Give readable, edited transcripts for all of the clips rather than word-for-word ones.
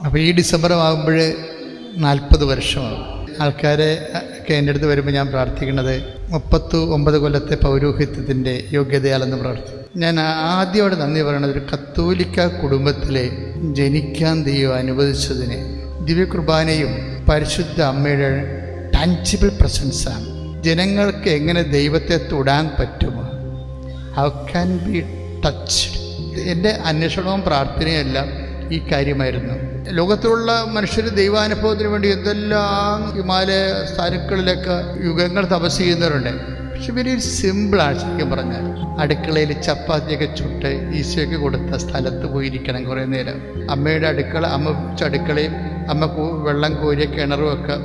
അപ്പോൾ ഈ ഡിസംബർ ആകുമ്പോൾ 40 വർഷമാകും. ആൾക്കാരെ ഒക്കെ എൻ്റെ അടുത്ത് വരുമ്പോൾ ഞാൻ പ്രാർത്ഥിക്കുന്നത് 39 കൊല്ലത്തെ പൗരോഹിത്യത്തിൻ്റെ യോഗ്യതയാലെന്ന് പ്രാർത്ഥിക്കും. ഞാൻ ആദ്യമായിട്ട് നന്ദി പറയണത് ഒരു കത്തോലിക്ക കുടുംബത്തിലെ ജനിക്കാൻ ദൈവം അനുവദിച്ചതിന്. ദിവ്യകുർബാനയും പരിശുദ്ധ അമ്മയുടെ ടാൻജിബിൾ പ്രസൻസാണ്. ജനങ്ങൾക്ക് എങ്ങനെ ദൈവത്തെ തൊടാൻ പറ്റുമോ? How can be touched? എൻ്റെ അന്വേഷണവും പ്രാർത്ഥനയും എല്ലാം ഈ കാര്യമായിരുന്നു. ലോകത്തിലുള്ള മനുഷ്യർ ദൈവാനുഭവത്തിന് വേണ്ടി എന്തെല്ലാം ഹിമാലയ സ്ഥാനങ്ങളിലൊക്കെ യുഗങ്ങൾ തപസ് ചെയ്യുന്നവരുണ്ട്. പക്ഷെ വെരി സിമ്പിളാണ്. ശരിക്കും പറഞ്ഞാൽ അടുക്കളയിൽ ചപ്പാത്തിയൊക്കെ ചുട്ട് ഈശോയ്ക്ക് കൊടുത്ത സ്ഥലത്ത് പോയിരിക്കണം കുറേ നേരം. അമ്മയുടെ അടുക്കള, അമ്മ വെച്ച അടുക്കളയും അമ്മ വെള്ളം കോരിയ കിണറും ഒക്കെ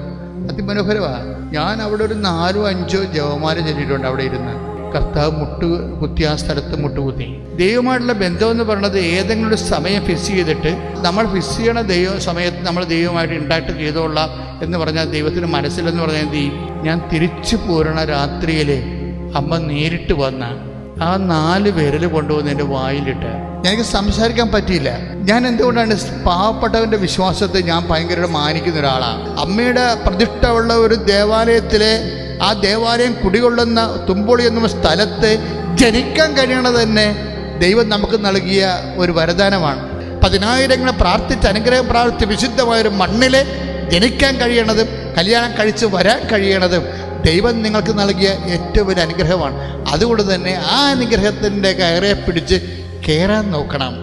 അതിമനോഹരമാണ്. ഞാൻ അവിടെ ഒരു 4-5 ജപമാല ചൊല്ലിയിട്ടുണ്ട്. അവിടെ ഇരുന്ന് കർത്താവ് മുട്ടുകുത്തി ആ സ്ഥലത്ത് മുട്ടുകുത്തി. ദൈവമായിട്ടുള്ള ബന്ധം എന്ന് പറയുന്നത് ഏതെങ്കിലും ഒരു സമയം ഫിക്സ് ചെയ്തിട്ട് നമ്മൾ ഫിക്സ് ചെയ്യണ സമയത്ത് നമ്മൾ ദൈവമായിട്ട് ഇൻടാക്ട് ചെയ്തോളാം എന്ന് പറഞ്ഞാൽ ദൈവത്തിന് മനസ്സിലെന്ന് പറഞ്ഞാൽ എന്ത് ചെയ്യും? ഞാൻ തിരിച്ചു പോരണ രാത്രിയിൽ അമ്മ നേരിട്ട് വന്ന ആ 4 വിരൽ കൊണ്ടുവന്ന് എൻ്റെ വായിലിട്ട് എനിക്ക് സംസാരിക്കാൻ പറ്റിയില്ല. ഞാൻ എന്തുകൊണ്ടാണ് പാവപ്പെട്ടവൻ്റെ വിശ്വാസത്തെ ഞാൻ ഭയങ്കര മാനിക്കുന്ന ഒരാളാണ്. അമ്മയുടെ പ്രതിഷ്ഠ ഉള്ള ഒരു ദേവാലയത്തിലെ ആ ദേവാലയം കുടികൊള്ളുന്ന തുമ്പോളി എന്ന സ്ഥലത്ത് ജനിക്കാൻ കഴിയണത് തന്നെ ദൈവം നമുക്ക് നൽകിയ ഒരു വരദാനമാണ്. 10,000 പ്രാർത്ഥിച്ച് അനുഗ്രഹം പ്രാർത്ഥിച്ച് വിശുദ്ധമായൊരു മണ്ണിൽ ജനിക്കാൻ കഴിയണതും കല്യാണം കഴിച്ച് വരാൻ കഴിയണതും ദൈവം നിങ്ങൾക്ക് നൽകിയ ഏറ്റവും വലിയ അനുഗ്രഹമാണ്. അതുകൊണ്ട് തന്നെ ആ അനുഗ്രഹത്തിൻ്റെ കയറെ പിടിച്ച് കയറാൻ നോക്കണം.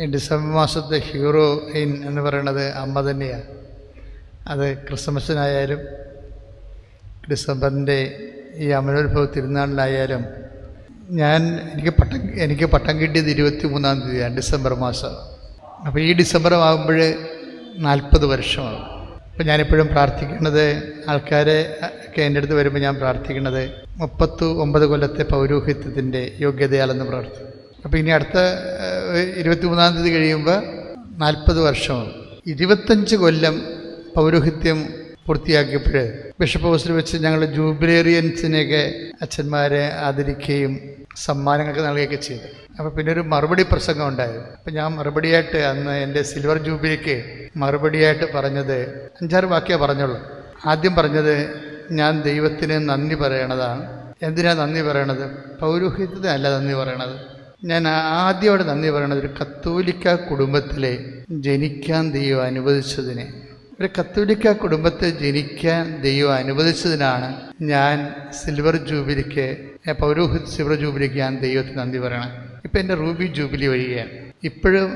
ഈ ഡിസംബർ മാസത്തെ ഹീറോയിൻ എന്ന് പറയുന്നത് അമ്മ തന്നെയാണ്. അത് ക്രിസ്മസിനായാലും ഡിസംബറിൻ്റെ ഈ അമലോത്ഭവ തിരുനാളിലായാലും എനിക്ക് പട്ടം കിട്ടിയത് 23-ാം തീയതിയാണ്, ഡിസംബർ മാസം. അപ്പോൾ ഈ ഡിസംബർ ആകുമ്പോൾ 40 വർഷമാകും. അപ്പോൾ ഞാനെപ്പോഴും പ്രാർത്ഥിക്കുന്നത്, ആൾക്കാരെ ഒക്കെ എൻ്റെ അടുത്ത് വരുമ്പോൾ ഞാൻ പ്രാർത്ഥിക്കുന്നത് 39 കൊല്ലത്തെ പൗരോഹിത്യത്തിൻ്റെ യോഗ്യതയാലെന്ന് പ്രാർത്ഥിക്കും. അപ്പോൾ ഇനി അടുത്ത 23-ാം തീയതി കഴിയുമ്പോൾ 40 വർഷമാകും. 25 കൊല്ലം പൗരോഹിത്യം പൂർത്തിയാക്കിയപ്പോൾ ബിഷപ്പ് ഹൗസിൽ വെച്ച് ഞങ്ങൾ ജൂബിലേറിയൻസിനെയൊക്കെ അച്ഛന്മാരെ ആദരിക്കുകയും സമ്മാനങ്ങളൊക്കെ നൽകുകയൊക്കെ ചെയ്തു. അപ്പോൾ പിന്നെ ഒരു മറുപടി പ്രസംഗം ഉണ്ടായിരുന്നു. അപ്പോൾ ഞാൻ മറുപടിയായിട്ട് അന്ന് എൻ്റെ സിൽവർ ജൂബിലിക്ക് മറുപടിയായിട്ട് പറഞ്ഞത് 5-6 വാക്യമേ പറഞ്ഞുള്ളൂ. ആദ്യം പറഞ്ഞത്, ഞാൻ ദൈവത്തിന് നന്ദി പറയണതാണ്. എന്തിനാണ് നന്ദി പറയണത്? പൗരോഹിത്യത്തിനല്ല നന്ദി പറയണത്. ഞാൻ ആദ്യമായിട്ട് നന്ദി പറയണത് ഒരു കത്തോലിക്ക കുടുംബത്തിലെ ജനിക്കാൻ ദൈവം അനുവദിച്ചതിന്. ഒരു കത്തോലിക്ക കുടുംബത്തിൽ ജനിക്കാൻ ദൈവം അനുവദിച്ചതിനാണ് ഞാൻ സിൽവർ ജൂബിലിക്ക്, പൗരോഹിത്യ സിൽവർ ജൂബിലിക്ക് ഞാൻ ദൈവത്തിന് നന്ദി പറയണം. ഇപ്പം എൻ്റെ റൂബി ജൂബിലി വരികയാണ്. ഇപ്പോഴും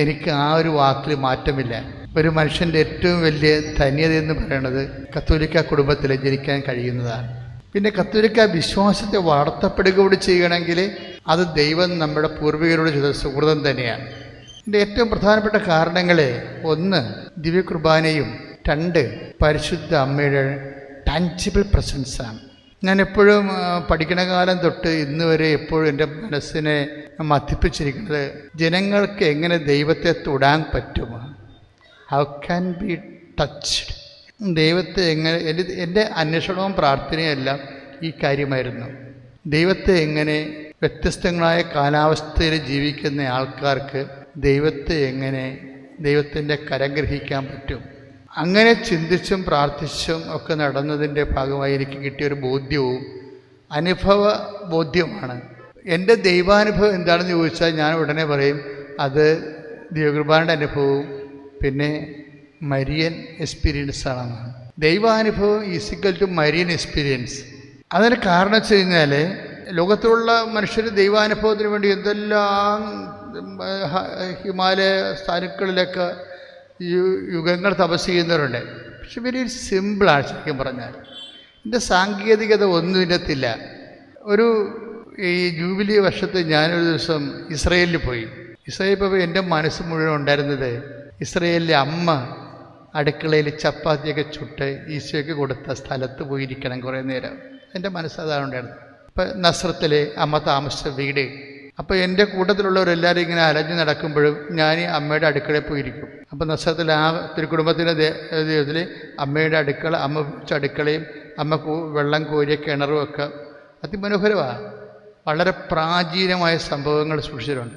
എനിക്ക് ആ ഒരു വാക്കിൽ മാറ്റമില്ല. ഒരു മനുഷ്യൻ്റെ ഏറ്റവും വലിയ ധന്യത എന്ന് പറയുന്നത് കത്തോലിക്ക കുടുംബത്തിൽ ജനിക്കാൻ കഴിയുന്നതാണ്. പിന്നെ കത്തോലിക്ക വിശ്വാസത്തെ വളർത്തപ്പെടുക കൂടി ചെയ്യണമെങ്കിൽ അത് ദൈവം നമ്മുടെ പൂർവികരോട് ചെയ്ത സുഹൃതം തന്നെയാണ്. ഇതിൻ്റെ ഏറ്റവും പ്രധാനപ്പെട്ട കാരണങ്ങൾ 1 ദിവ്യകുർബാനയും 2 പരിശുദ്ധ അമ്മയുടെ ടാൻജിബിൾ പ്രസൻസാണ്. ഞാൻ എപ്പോഴും പഠിക്കണ കാലം തൊട്ട് ഇന്ന് വരെ എപ്പോഴും എൻ്റെ മനസ്സിനെ മഥിപ്പിച്ചിരിക്കുന്നത്, ജനങ്ങൾക്ക് എങ്ങനെ ദൈവത്തെ തൊടാൻ പറ്റുമോ? How can be touched? ദൈവത്തെ എങ്ങനെ, എൻ്റെ അന്വേഷണവും പ്രാർത്ഥനയും എല്ലാം ഈ കാര്യമായിരുന്നു. ദൈവത്തെ എങ്ങനെ, വ്യത്യസ്തങ്ങളായ കാലാവസ്ഥയിൽ ജീവിക്കുന്ന ആൾക്കാർക്ക് ദൈവത്തെ എങ്ങനെ ദൈവത്തിൻ്റെ കരം ഗ്രഹിക്കാൻ പറ്റും? അങ്ങനെ ചിന്തിച്ചും പ്രാർത്ഥിച്ചും ഒക്കെ നടന്നതിൻ്റെ ഭാഗമായി എനിക്ക് കിട്ടിയൊരു ബോധ്യവും അനുഭവ ബോധ്യമാണ്. എൻ്റെ ദൈവാനുഭവം എന്താണെന്ന് ചോദിച്ചാൽ ഞാൻ ഉടനെ പറയും അത് ദിവ്യകുർബാനയുടെ അനുഭവവും പിന്നെ മരിയൻ എക്സ്പീരിയൻസ് ആണെന്നാണ്. ദൈവാനുഭവം ഈസിക്കൽ ടു മരിയൻ എക്സ്പീരിയൻസ്. അതിന് കാരണം വെച്ച് കഴിഞ്ഞാൽ ലോകത്തിലുള്ള മനുഷ്യർ ദൈവാനുഭവത്തിന് വേണ്ടി എന്തെല്ലാം ഹിമാലയ സ്ഥാനങ്ങളിലൊക്കെ യുഗങ്ങൾ തപസ് ചെയ്യുന്നവരുണ്ട്. പക്ഷെ വെരി സിമ്പിളാണ്. ശരിക്കും പറഞ്ഞാൽ ഇതിൻ്റെ സാങ്കേതികത ഒന്നും ഇതിനകത്തില്ല. ഈ ജൂബിലി വർഷത്തെ ഞാനൊരു ദിവസം ഇസ്രയേലിൽ പോയി. ഇസ്രയേലിൽ പോയി എൻ്റെ മനസ്സ് മുഴുവൻ ഉണ്ടായിരുന്നത് ഇസ്രയേലിലെ അമ്മ അടുക്കളയിൽ ചപ്പാത്തിയൊക്കെ ചുട്ട് ഈശോയ്ക്ക് കൊടുത്ത സ്ഥലത്ത് പോയിരിക്കണം കുറേ നേരം. എൻ്റെ മനസ്സതാണ് ഉണ്ടായിരുന്നത്. ഇപ്പം നസ്രത്തിലെ അമ്മ താമസിച്ച വീട്. അപ്പോൾ എൻ്റെ കൂട്ടത്തിലുള്ളവരെല്ലാവരും ഇങ്ങനെ അലഞ്ഞു നടക്കുമ്പോഴും ഞാൻ അമ്മയുടെ അടുക്കളയിൽ പോയിരിക്കും. അപ്പോൾ നസ്രത്തിൽ ആ തിരുക്കുടുംബത്തിൻ്റെ ദൈവത്തിൽ അമ്മയുടെ അടുക്കള, അമ്മ വെച്ച അടുക്കളയും അമ്മ വെള്ളം കോരിയ കിണറും ഒക്കെ അതിമനോഹരമാണ്. വളരെ പ്രാചീനമായ സംഭവങ്ങൾ സൂക്ഷിച്ചിട്ടുണ്ട്.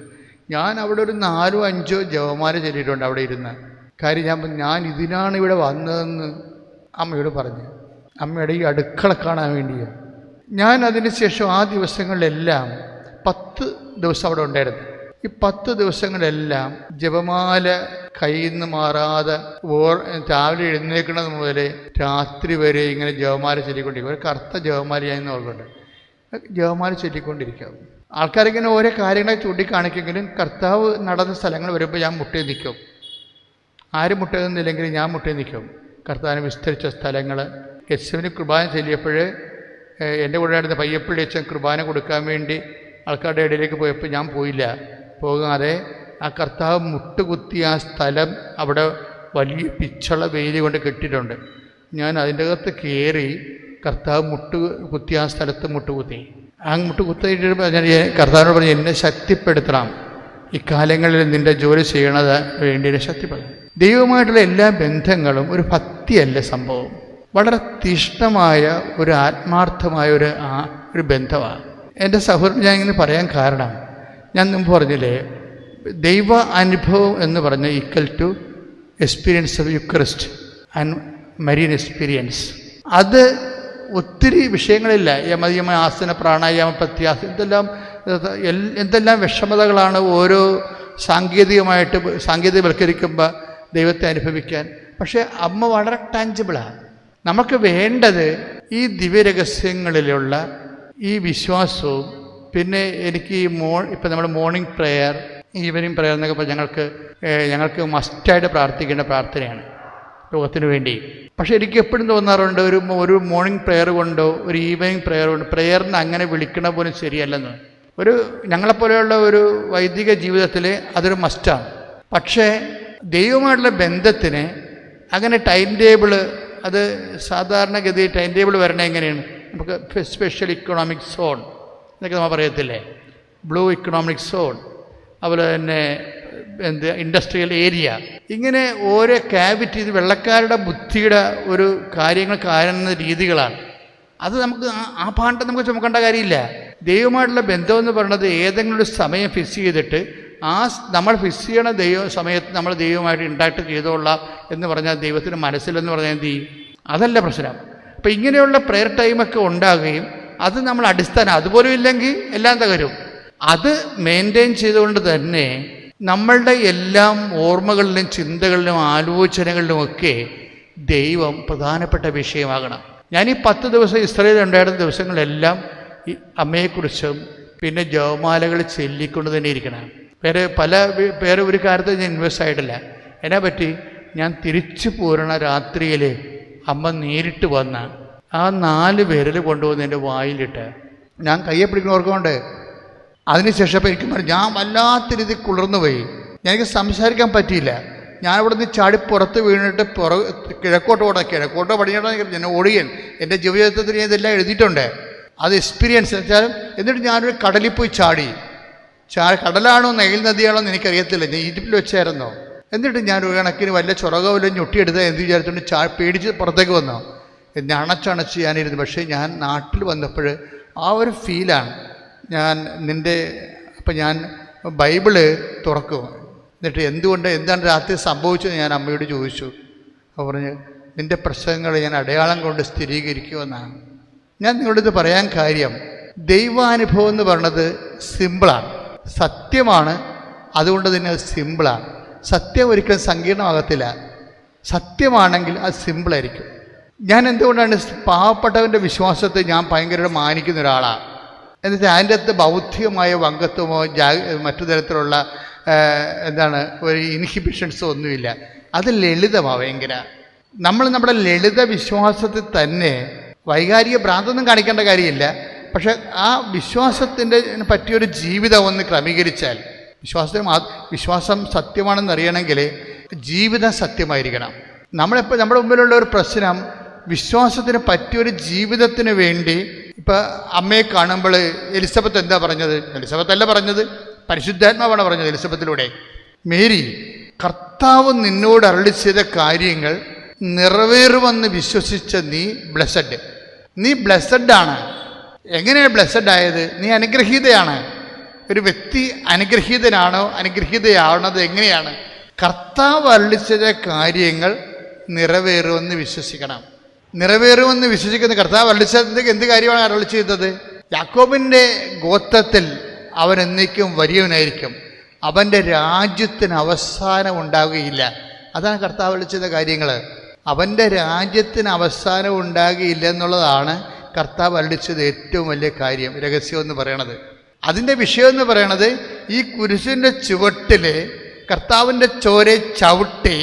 ഞാൻ അവിടെ ഒരു 4-5 ജപമാല ചൊല്ലിയിട്ടുണ്ട് അവിടെ ഇരുന്ന്. കാര്യം ഞാൻ ഇതിനാണ് ഇവിടെ വന്നതെന്ന് അമ്മയോട് പറഞ്ഞു. അമ്മയുടെ ഈ അടുക്കള കാണാൻ വേണ്ടിയാണ്. ഞാൻ അതിന് ശേഷം ആ ദിവസങ്ങളിലെല്ലാം 10 ദിവസം അവിടെ ഉണ്ടായിരുന്നു. ഈ 10 ദിവസങ്ങളെല്ലാം ജപമാല കയ്യിൽ നിന്ന് മാറാതെ രാവിലെ എഴുന്നേൽക്കുന്നത് മുതൽ രാത്രി വരെ ഇങ്ങനെ ജപമാല ചൊല്ലിക്കൊണ്ടിരിക്കും. ഒരു കറുത്ത ജപമാലയായി ഓർക്കുന്നുണ്ട്. ജപമാല ചൊല്ലിക്കൊണ്ടിരിക്കും. ആൾക്കാരിങ്ങനെ ഓരോ കാര്യങ്ങളെ ചൂണ്ടിക്കാണിക്കെങ്കിലും കർത്താവ് നടന്ന സ്ഥലങ്ങൾ വരുമ്പോൾ ഞാൻ മുട്ടേ നിൽക്കും. ആരും മുട്ടുന്നില്ലെങ്കിൽ ഞാൻ മുട്ടേ നിൽക്കും. കർത്താവിന് വിസ്തരിച്ച സ്ഥലങ്ങൾ. യെശുവിന് കുർബാന ചൊല്ലിയപ്പോൾ എൻ്റെ കൂടെ നടന്ന പയ്യപ്പള്ളി അച്ഛൻ കുർബാന കൊടുക്കാൻ വേണ്ടി ആൾക്കാരുടെ ഇടയിലേക്ക് പോയപ്പോൾ ഞാൻ പോകാതെ ആ കർത്താവ് മുട്ടുകുത്തിയ ആ സ്ഥലം അവിടെ വലിയ പിച്ചള വെയിൽ കൊണ്ട് കെട്ടിയിട്ടുണ്ട്. ഞാൻ അതിൻ്റെ അകത്ത് കയറി കർത്താവ് കുത്തിയ ആ സ്ഥലത്ത് മുട്ടുകുത്തി. ആ മുട്ടുകുത്തിയിട്ട് ഞാൻ കർത്താവിനോട് പറഞ്ഞു, എന്നെ ശക്തിപ്പെടുത്തണം, ഇക്കാലങ്ങളിൽ നിൻ്റെ ജോലി ചെയ്യണത് വേണ്ടി എന്നെ ശക്തിപ്പെടുത്തണം. ദൈവമായിട്ടുള്ള എല്ലാ ബന്ധങ്ങളും ഒരു ഭക്തിയല്ല സംഭവം, വളരെ തീഷ്ണമായ ഒരു ആത്മാർത്ഥമായ ഒരു ബന്ധമാണ്. എൻ്റെ സഹോദരൻ ഞാൻ ഇങ്ങനെ പറയാൻ കാരണം, ഞാൻ മുമ്പ് പറഞ്ഞില്ലേ, ദൈവ അനുഭവം എന്ന് പറഞ്ഞ equal to experience of Eucharist and Marian experience. അത് ഒത്തിരി വിഷയങ്ങളില്ല. യമ ആസന പ്രാണായാമ പ്രത്യാസം എന്തെല്ലാം വിഷമതകളാണ് ഓരോ സാങ്കേതികവൽക്കരിക്കുമ്പോൾ ദൈവത്തെ അനുഭവിക്കാൻ. പക്ഷേ അമ്മ വളരെ ടാഞ്ചിബിളാണ്. നമുക്ക് വേണ്ടത് ഈ ദിവ്യരഹസ്യങ്ങളിലുള്ള ഈ വിശ്വാസവും, പിന്നെ എനിക്ക് ഇപ്പം നമ്മൾ മോർണിംഗ് പ്രെയർ, ഈവനിങ് പ്രെയർ എന്നൊക്കെ പറഞ്ഞാൽ ഞങ്ങൾക്ക് മസ്റ്റായിട്ട് പ്രാർത്ഥിക്കേണ്ട പ്രാർത്ഥനയാണ് ലോകത്തിന് വേണ്ടി. പക്ഷേ എനിക്ക് എപ്പോഴും തോന്നാറുണ്ട്, ഒരു മോർണിംഗ് പ്രെയർ കൊണ്ടോ ഒരു ഈവനിങ് പ്രെയർ കൊണ്ടോ പ്രെയറിന് അങ്ങനെ വിളിക്കണ പോലും ശരിയല്ലെന്ന്. ഞങ്ങളെപ്പോലെയുള്ള ഒരു വൈദിക ജീവിതത്തിൽ അതൊരു മസ്റ്റാണ്. പക്ഷേ ദൈവമായിട്ടുള്ള ബന്ധത്തിന് അങ്ങനെ ടൈം ടേബിള്, അത് സാധാരണഗതി ടൈം ടേബിൾ വരണേ എങ്ങനെയാണ്? നമുക്ക് സ്പെഷ്യൽ ഇക്കണോമിക് സോൺ എന്നൊക്കെ നമ്മൾ പറയത്തില്ലേ, ബ്ലൂ ഇക്കണോമിക് സോൺ, അതുപോലെ തന്നെ ഇൻഡസ്ട്രിയൽ ഏരിയ, ഇങ്ങനെ ഓരോ ക്യാവിറ്റി, ഇത് വെള്ളക്കാരുടെ ബുദ്ധിയുടെ ഒരു കാര്യങ്ങൾ കാണുന്ന രീതികളാണ്. അത് നമുക്ക് ആ പാണ്ഡം നമുക്ക് ചുമക്കേണ്ട കാര്യമില്ല. ദൈവമായിട്ടുള്ള ബന്ധമെന്ന് പറയുന്നത് ഏതെങ്കിലും ഒരു സമയം ഫിക്സ് ചെയ്തിട്ട് നമ്മൾ ഫിക്സ് ചെയ്യണ സമയത്ത് നമ്മൾ ദൈവമായിട്ട് ഇൻട്രാക്ട് ചെയ്തോളാം എന്ന് പറഞ്ഞാൽ ദൈവത്തിന് മനസ്സിലെന്ന് പറഞ്ഞാൽ എന്ത് ചെയ്യും? അതല്ല പ്രശ്നം. അപ്പം ഇങ്ങനെയുള്ള പ്രെയർ ടൈമൊക്കെ ഉണ്ടാകുകയും അത് നമ്മൾ അടിസ്ഥാനം, അതുപോലും ഇല്ലെങ്കിൽ എല്ലാം തകരും. അത് മെയിൻറ്റെയിൻ ചെയ്തുകൊണ്ട് തന്നെ നമ്മളുടെ എല്ലാം ഓർമ്മകളിലും ചിന്തകളിലും ആലോചനകളിലുമൊക്കെ ദൈവം പ്രധാനപ്പെട്ട വിഷയമാകണം. ഞാൻ ഈ 10 ദിവസം ഇസ്രായേലിൽ ഉണ്ടായിരുന്ന ദിവസങ്ങളെല്ലാം ഈ അമ്മയെക്കുറിച്ചും പിന്നെ ജപമാലകൾ ചൊല്ലിക്കൊണ്ട് തന്നെ ഇരിക്കണം. വേറെ ഒരു കാര്യത്തിൽ ഞാൻ ഇൻവെസ്റ്റ് ആയിട്ടില്ല. എന്നെ പറ്റി ഞാൻ തിരിച്ചു പോരണ രാത്രിയിൽ അമ്മ നേരിട്ട് വന്ന ആ 4 വിരൽ കൊണ്ടുവന്ന് എൻ്റെ വായിലിട്ട് ഞാൻ കയ്യെ പിടിക്കുന്നവർക്കുകൊണ്ട് അതിനുശേഷം എനിക്ക് ഞാൻ വല്ലാത്ത രീതിയിൽ കുളിർന്നു പോയി. എനിക്ക് സംസാരിക്കാൻ പറ്റിയില്ല. ഞാൻ അവിടെ നിന്ന് ചാടി പുറത്ത് വീണിട്ട് കിഴക്കോട്ട് പടിഞ്ഞാട്ടോ ഞാൻ ഓടുകയും എൻ്റെ ജീവിതത്തിൽ ഞാൻ ഇതെല്ലാം എഴുതിയിട്ടുണ്ട്. അത് എക്സ്പീരിയൻസ് വെച്ചാൽ. എന്നിട്ട് ഞാനൊരു കടലിൽ പോയി ചാടി. കടലാണോ നൈൽ നദിയാണോ എന്ന് എനിക്കറിയത്തില്ല. ഞാൻ ഈജിപ്തിൽ വെച്ചായിരുന്നോ. എന്നിട്ട് ഞാൻ ഒരു കണക്കിന് വല്ല ചുറകവല്ലോ ഞൊട്ടിയെടുത്താൽ എന്ത് വിചാരിച്ചുകൊണ്ട് പേടിച്ച് പുറത്തേക്ക് വന്നോ. എന്നെ അണച്ചണച്ച് ഞാനിരുന്നു. പക്ഷേ ഞാൻ നാട്ടിൽ വന്നപ്പോൾ ആ ഒരു ഫീലാണ്. അപ്പം ഞാൻ ബൈബിള് തുറക്കും. എന്നിട്ട് എന്താണ് രാത്രി സംഭവിച്ചത് ഞാൻ അമ്മയോട് ചോദിച്ചു. അപ്പോൾ പറഞ്ഞ്, നിൻ്റെ പ്രസംഗങ്ങൾ ഞാൻ അടയാളം കൊണ്ട് സ്ഥിരീകരിക്കുമെന്നാണ്. ഞാൻ നിങ്ങളോട് പറയാൻ കാര്യം, ദൈവാനുഭവം എന്ന് പറയുന്നത് സിമ്പിളാണ്, സത്യമാണ്. അതുകൊണ്ട് തന്നെ അത് സിമ്പിളാണ്. സത്യം ഒരിക്കലും സങ്കീർണമാകത്തില്ല. സത്യമാണെങ്കിൽ അത് സിമ്പിളായിരിക്കും. ഞാൻ എന്തുകൊണ്ടാണ് പാവപ്പെട്ടവൻ്റെ വിശ്വാസത്തെ ഞാൻ ഭയങ്കരമായിട്ട് മാനിക്കുന്ന ഒരാളാണ്. എന്നുവെച്ചാൽ അതിൻ്റെ അകത്ത് ബൗദ്ധികമായ വങ്കത്വമോ മറ്റു തരത്തിലുള്ള ഒരു ഇൻഹിബിഷൻസോ ഒന്നുമില്ല. അത് ലളിതമാണ് ഭയങ്കര. നമ്മുടെ ലളിത വിശ്വാസത്തിൽ തന്നെ വൈകാരിക ഭ്രാന്തൊന്നും കാണിക്കേണ്ട കാര്യമില്ല. പക്ഷെ ആ വിശ്വാസത്തിൻ്റെ പറ്റിയൊരു ജീവിതം ഒന്ന് ക്രമീകരിച്ചാൽ, വിശ്വാസം സത്യമാണെന്ന് അറിയണമെങ്കിൽ ജീവിതം സത്യമായിരിക്കണം. നമ്മുടെ മുമ്പിലുള്ള ഒരു പ്രശ്നം, വിശ്വാസത്തിന് പറ്റിയൊരു ജീവിതത്തിന് വേണ്ടി ഇപ്പം അമ്മയെ കാണുമ്പോൾ എലിസബത്ത് എന്താ പറഞ്ഞത്? എലിസബത്തല്ല പറഞ്ഞത്, പരിശുദ്ധാത്മാവാണ് പറഞ്ഞത് എലിസബത്തിലൂടെ. മേരി, കർത്താവ് നിന്നോട് അരുളി ചെയ്ത കാര്യങ്ങൾ നിറവേറുമെന്ന് വിശ്വസിച്ച നീ ബ്ലെസ്സഡ്. നീ ബ്ലെസ്സഡ് ആണ്. എങ്ങനെയാണ് ബ്ലെസ്സഡ് ആയത്? നീ അനുഗ്രഹീതയാണ്. ഒരു വ്യക്തി അനുഗ്രഹീതനാണോ അനുഗ്രഹീതയാവണത് എങ്ങനെയാണ്? കർത്താവ് അരുളിച്ചത കാര്യങ്ങൾ നിറവേറുമെന്ന് വിശ്വസിക്കണം. നിറവേറുമെന്ന് വിശ്വസിക്കുന്ന കർത്താവ് അരുളിച്ചത് എന്ത് കാര്യമാണ് അരുളി ചെയ്തത്? യാക്കോബിൻ്റെ ഗോത്രത്തിൽ അവൻ എന്നേക്കും വലിയവനായിരിക്കും, അവൻ്റെ രാജ്യത്തിന് അവസാനം ഉണ്ടാകുകയില്ല. അതാണ് കർത്താവ് വിളിച്ചത് കാര്യങ്ങൾ. അവൻ്റെ രാജ്യത്തിന് അവസാനം ഉണ്ടാകുകയില്ല എന്നുള്ളതാണ് കർത്താവ് അരുളിച്ചത് ഏറ്റവും വലിയ കാര്യം, രഹസ്യം എന്ന് പറയണത്. അതിൻ്റെ വിഷയം എന്ന് പറയണത് ഈ കുരിശിൻ്റെ ചുവട്ടിൽ കർത്താവിൻ്റെ ചോരയെ ചവിട്ടി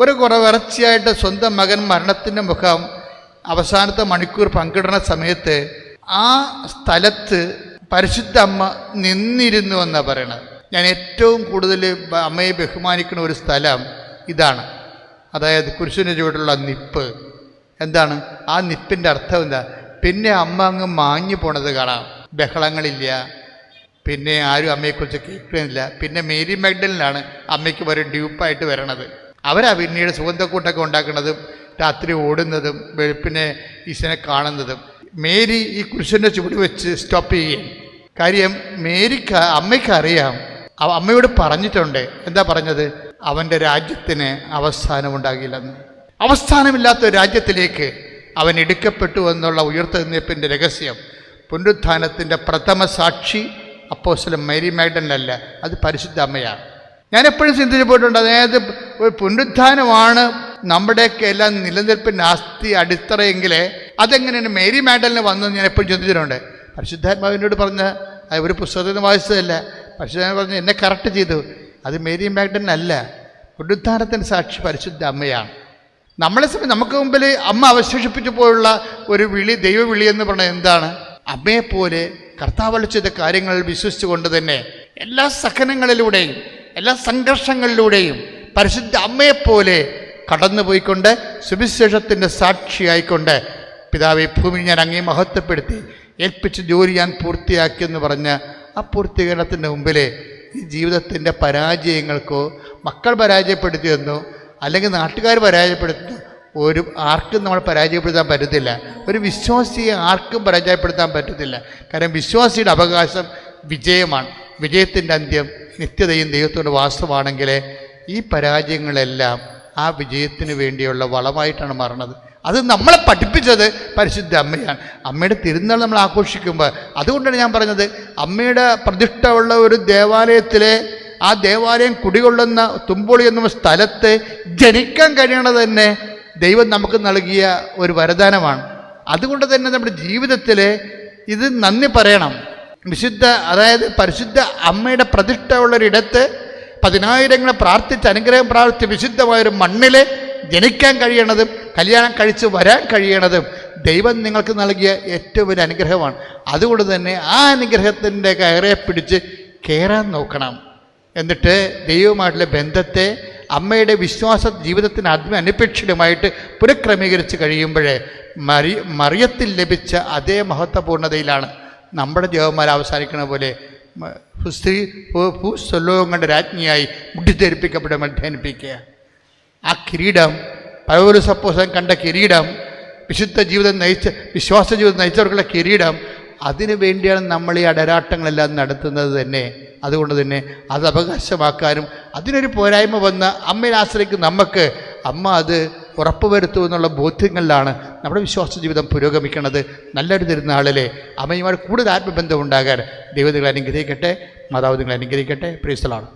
ഒരു കുറവിറച്ചിയായിട്ട് സ്വന്തം മകൻ മരണത്തിൻ്റെ മുഖം അവസാനത്തെ മണിക്കൂർ പങ്കിടുന്ന സമയത്ത് ആ സ്ഥലത്ത് പരിശുദ്ധ അമ്മ നിന്നിരുന്നു എന്നാണ് പറയണത്. ഞാൻ ഏറ്റവും കൂടുതൽ അമ്മയെ ബഹുമാനിക്കുന്ന ഒരു സ്ഥലം ഇതാണ്. അതായത് കുരിശിൻ്റെ ചുവട്ടിലുള്ള നിപ്പ്. എന്താണ് ആ നിപ്പിൻ്റെ അർത്ഥം? എന്താ? പിന്നെ അമ്മ അങ്ങ് മാഞ്ഞു പോണത് കാണാം. ബഹളങ്ങളില്ല, പിന്നെ ആരും അമ്മയെക്കുറിച്ച് കേൾക്കുന്നില്ല. പിന്നെ മേരി മാഗ്ഡലിനാണ് അമ്മയ്ക്ക് ഒരു ഡ്യൂപ്പായിട്ട് വരണത്. അവരാ പിന്നീട് സുഗന്ധക്കൂട്ടൊക്കെ ഉണ്ടാക്കുന്നതും രാത്രി ഓടുന്നതും വെളുപ്പിനെ ഈശോനെ കാണുന്നതും. മേരി ഈ കുരിശിൻ്റെ ചുവട് വെച്ച് സ്റ്റോപ്പ് ചെയ്യും. കാര്യം അമ്മയ്ക്കറിയാം, അമ്മയോട് പറഞ്ഞിട്ടുണ്ട്. എന്താ പറഞ്ഞത്? അവൻ്റെ രാജ്യത്തിന് അവസാനമുണ്ടാകില്ലെന്ന്. അവസാനമില്ലാത്ത രാജ്യത്തിലേക്ക് അവൻ എടുക്കപ്പെട്ടു എന്നുള്ള ഉയർത്തെഴുന്നേൽപ്പിൻ്റെ രഹസ്യം പുനരുത്ഥാനത്തിൻ്റെ പ്രഥമ സാക്ഷി അപ്പോസ്തലൻ മേരി മാഗ്ഡലിനല്ല, അത് പരിശുദ്ധ അമ്മയാണ്. ഞാൻ എപ്പോഴും ചിന്തിച്ചു പോയിട്ടുണ്ട്. അതായത് ഒരു പുനരുത്ഥാനമാണ് നമ്മുടെയൊക്കെ എല്ലാം നിലനിൽപ്പിൻ്റെ ആസ്തി അടിത്തറയെങ്കിൽ അതെങ്ങനെയാണ് മേരി മാഗ്ഡലിന് വന്നതെന്ന് ഞാൻ എപ്പോഴും ചിന്തിച്ചിട്ടുണ്ട്. പരിശുദ്ധാത്മാവിനോട് പറഞ്ഞ ഒരു പുസ്തകത്തിൽ നിന്ന് വായിച്ചതല്ല, പരിശുദ്ധാത്മാവ് പറഞ്ഞ് എന്നെ കറക്റ്റ് ചെയ്തു. അത് മേരി മാഗ്ഡലിനല്ല, പുനരുത്ഥാനത്തിൻ്റെ സാക്ഷി പരിശുദ്ധ അമ്മയാണ്. നമ്മളെ സമയം നമുക്ക് മുമ്പിൽ അമ്മ അവശേഷിപ്പിച്ചു പോയുള്ള ഒരു വിളി, ദൈവവിളി എന്ന് പറഞ്ഞാൽ എന്താണ്? അമ്മയെപ്പോലെ കർത്താവ് ചെയ്ത കാര്യങ്ങളിൽ വിശ്വസിച്ചുകൊണ്ട് തന്നെ എല്ലാ സഹനങ്ങളിലൂടെയും എല്ലാ സംഘർഷങ്ങളിലൂടെയും പരിശുദ്ധ അമ്മയെപ്പോലെ കടന്നുപോയിക്കൊണ്ട് സുവിശേഷത്തിൻ്റെ സാക്ഷിയായിക്കൊണ്ട് പിതാവെ ഭൂമി ഞാൻ അങ്ങേ മഹത്വപ്പെടുത്തി ഏൽപ്പിച്ച ജോലി ഞാൻ പൂർത്തിയാക്കിയെന്ന് പറഞ്ഞ് ആ പൂർത്തീകരണത്തിൻ്റെ മുമ്പിൽ ഈ ജീവിതത്തിൻ്റെ പരാജയങ്ങൾക്കോ മക്കൾ പരാജയപ്പെടുത്തിയെന്നോ അല്ലെങ്കിൽ നാട്ടുകാർ പരാജയപ്പെടുത്തുന്നു ആർക്കും നമ്മൾ പരാജയപ്പെടുത്താൻ പറ്റത്തില്ല. ഒരു വിശ്വാസിയെ ആർക്കും പരാജയപ്പെടുത്താൻ പറ്റത്തില്ല. കാരണം വിശ്വാസിയുടെ അവകാശം വിജയമാണ്. വിജയത്തിൻ്റെ അന്ത്യം നിത്യതയും ദൈവത്തോട് വാസ്തവമാണെങ്കിൽ ഈ പരാജയങ്ങളെല്ലാം ആ വിജയത്തിന് വേണ്ടിയുള്ള വളമായിട്ടാണ് മാറുന്നത്. അത് നമ്മളെ പഠിപ്പിച്ചത് പരിശുദ്ധ അമ്മയാണ്. അമ്മയുടെ തിരുനാൾ നമ്മൾ ആഘോഷിക്കുമ്പോൾ അതുകൊണ്ടാണ് ഞാൻ പറഞ്ഞത്, അമ്മയുടെ പ്രതിഷ്ഠ ഉള്ള ഒരു ദേവാലയത്തിലെ ആ ദേവാലയം കുടികൊള്ളുന്ന തുമ്പോളി എന്ന സ്ഥലത്ത് ജനിക്കാൻ കഴിയണത് തന്നെ ദൈവം നമുക്ക് നൽകിയ ഒരു വരദാനമാണ്. അതുകൊണ്ട് തന്നെ നമ്മുടെ ജീവിതത്തിൽ ഇത് നന്ദി പറയണം. അതായത് പരിശുദ്ധ അമ്മയുടെ പ്രതിഷ്ഠ ഉള്ളൊരിടത്ത് 10,000 പ്രാർത്ഥിച്ച് അനുഗ്രഹം പ്രാർത്ഥിച്ച് വിശുദ്ധമായൊരു മണ്ണിൽ ജനിക്കാൻ കഴിയണതും കല്യാണം കഴിച്ച് വരാൻ കഴിയണതും ദൈവം നിങ്ങൾക്ക് നൽകിയ ഏറ്റവും വലിയ അനുഗ്രഹമാണ്. അതുകൊണ്ട് തന്നെ ആ അനുഗ്രഹത്തിൻ്റെ കയറെ പിടിച്ച് കയറാൻ നോക്കണം. എന്നിട്ട് ദൈവവുമായിട്ടുള്ള ബന്ധത്തെ അമ്മയുടെ വിശ്വാസ ജീവിതത്തിന് അനപേക്ഷിതമായിട്ട് പുനഃക്രമീകരിച്ച് കഴിയുമ്പോഴേ മറിയത്തിൽ ലഭിച്ച അതേ മഹത്വപൂർണ്ണതയിലാണ് നമ്മുടെ ജപമാല അവസാനിക്കുന്ന പോലെ സ്ത്രീ ഭൂസ്വലോകങ്ങളുടെ രാജ്ഞിയായി മുടിധരിപ്പിക്കപ്പെടും ധ്യാനിപ്പിക്കുക. ആ കിരീടം പൗലോസ് അപ്പോസ്തലൻ കണ്ട കിരീടം, വിശുദ്ധ ജീവിതം വിശ്വാസ ജീവിതം നയിച്ചവർക്കുള്ള കിരീടം, അതിനു വേണ്ടിയാണ് നമ്മൾ ഈ അടരാട്ടങ്ങളെല്ലാം നടത്തുന്നത് തന്നെ. അതുകൊണ്ട് തന്നെ അത് അവകാശമാക്കാനും അതിനൊരു പോരായ്മ വന്ന് അമ്മയെ ആശ്രയിക്കുന്ന നമുക്ക് അമ്മ അത് ഉറപ്പുവരുത്തും എന്നുള്ള ബോധ്യങ്ങളിലാണ് നമ്മുടെ വിശ്വാസ ജീവിതം പുരോഗമിക്കുന്നത്. നല്ലൊരു തിരുനാളിലെ അമ്മയുമായി കൂടുതൽ ആത്മബന്ധം ഉണ്ടാകാൻ ദൈവം നിങ്ങളെ അനുഗ്രഹിക്കട്ടെ, മാതാവ് നിങ്ങളെ അനുഗ്രഹിക്കട്ടെ. Praise the Lord.